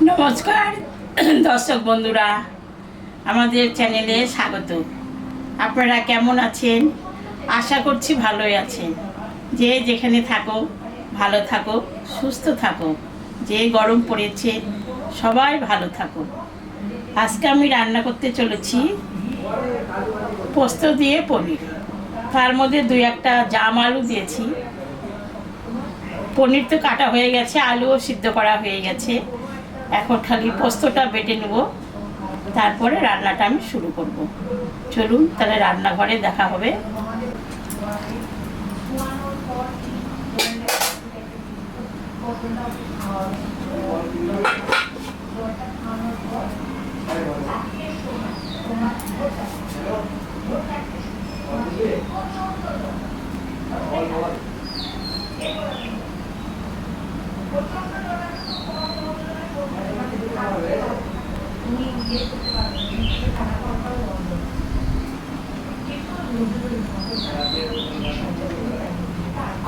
নমস্কার দর্শক বন্ধুরা, আমাদের চ্যানেলে স্বাগত। আপনারা কেমন আছেন? আশা করছি ভালোই আছেন। যে যেখানে থাকো ভালো থাকো, সুস্থ থাকো। যে গরম পড়েছে সবাই ভালো থাকো। আজকে আমি রান্না করতে চলেছি পোস্ত দিয়ে পনির। তার মধ্যে দুই একটা জাম আলু দিয়েছি। পনির তো কাটা হয়ে গেছে, আলুও সিদ্ধ করা হয়ে গেছে। এখন খালি পোস্তটা বেটে নেব, তারপরে রান্নাটা আমি শুরু করব। চলুন তাহলে রান্নাঘরে দেখা হবে।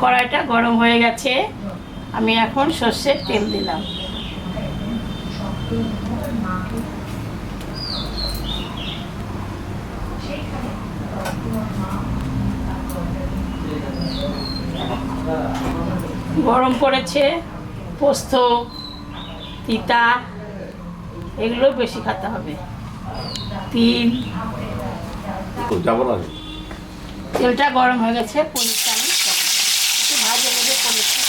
কড়াইটা গরম হয়ে গেছে, আমি এখন সর্ষের তেল দিলাম। গরম পড়েছে, পোস্ত তিতা এগুলো বেশি খেতে হবে। তিল, তেলটা গরম হয়ে গেছে, পনিরটা আমি একটু ভাজে নেবে পনিরটা।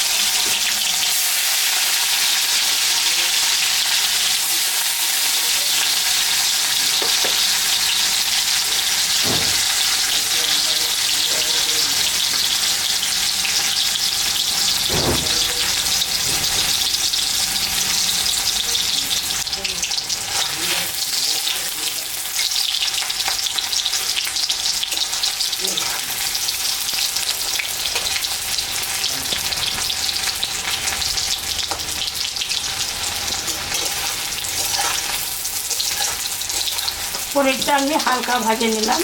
পনিরটা আমি হালকা ভাজে নিলাম,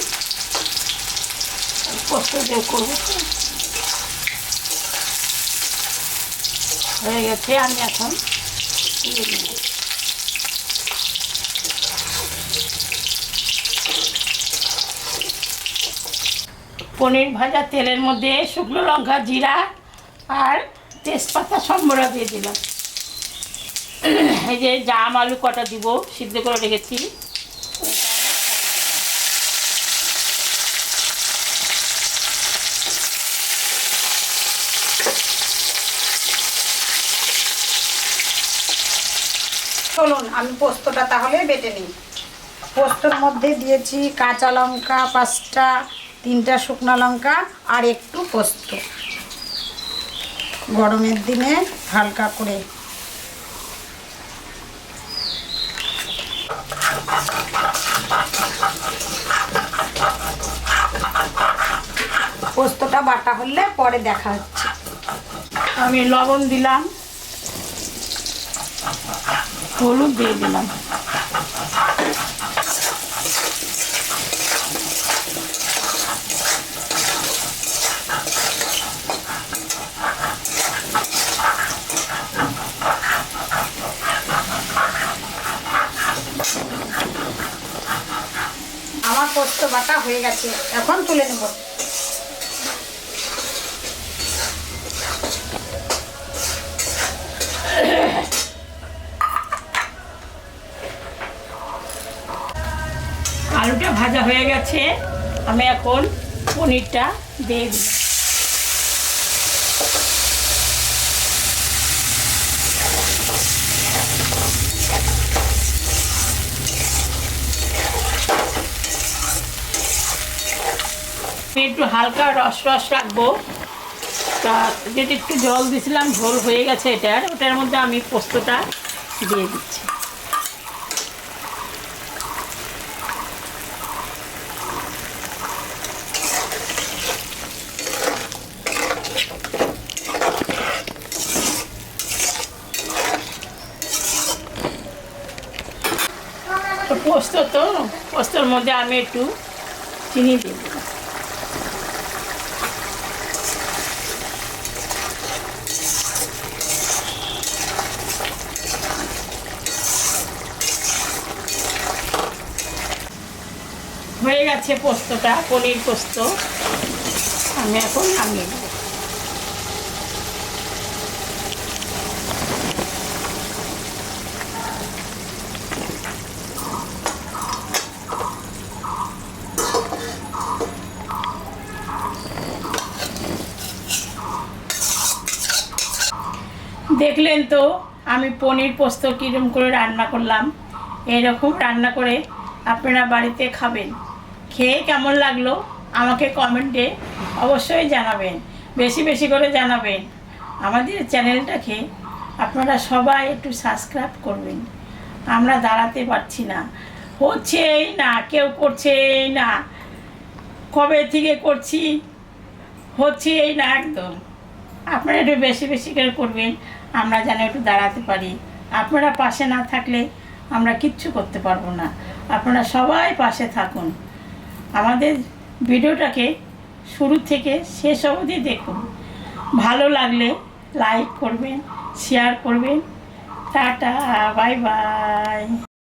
পোস্ত দিয়ে করবো। হয়ে গেছে, আমি এখন দিয়ে দিলাম। পনির ভাজা তেলের মধ্যে শুকনো লঙ্কা, জিরা আর তেজপাতা সম্বরা দিয়ে দিলাম। এই যে জাম আলু কটা দিব, সিদ্ধ করে রেখেছি। চলুন আমি পোস্তটা তাহলে বেটে নিই। পোস্তর মধ্যে দিয়েছি কাঁচা লঙ্কা 5টা, 3টা শুকনো লঙ্কা আর একটু পোস্ত। গরমের দিনে হালকা করে পোস্তটা বাটা হলে পরে দেখা হচ্ছে। আমি লবণ দিলাম, হলুদ দিয়ে দিলাম। আমার পোস্ত বাটা হয়ে গেছে, এখন তুলে নেব। আলুটা ভাজা হয়ে গেছে, আমি এখন পনিরটা দিয়ে দিই। একটু হালকা রস রস রাখবো, তা যেটা একটু জল দিয়েছিলাম ঝোল হয়ে গেছে ওটার মধ্যে আমি পোস্তটা দিয়ে দিচ্ছি। তো পোস্তর মধ্যে আমি একটু চিনি দিয়ে দিলাম। গেছে পোস্তটা, পনির পোস্ত। আমি এখন নামিয়ে দেবো। দেখলেন তো আমি পনির পোস্ত কীরকম করে রান্না করলাম। এরকম রান্না করে আপনারা বাড়িতে খাবেন। খেয়ে কেমন লাগলো আমাকে কমেন্টে অবশ্যই জানাবেন, বেশি বেশি করে জানাবেন। আমাদের চ্যানেলটাকে আপনারা সবাই একটু সাবস্ক্রাইব করবেন। আমরা দাঁড়াতে পারছি না, হচ্ছেই না, কেউ করছেই না। কবে থেকে করছি, হচ্ছেই না একদম। আপনারা একটু বেশি বেশি করে করবেন, আমরা যেন একটু দাঁড়াতে পারি। আপনারা পাশে না থাকলে আমরা কিচ্ছু করতে পারবো না। আপনারা সবাই পাশে থাকুন। আমাদের ভিডিওটাকে শুরু থেকে শেষ অবধি দেখুন। ভালো লাগলে লাইক করবেন, শেয়ার করবেন। Tata, bye bye.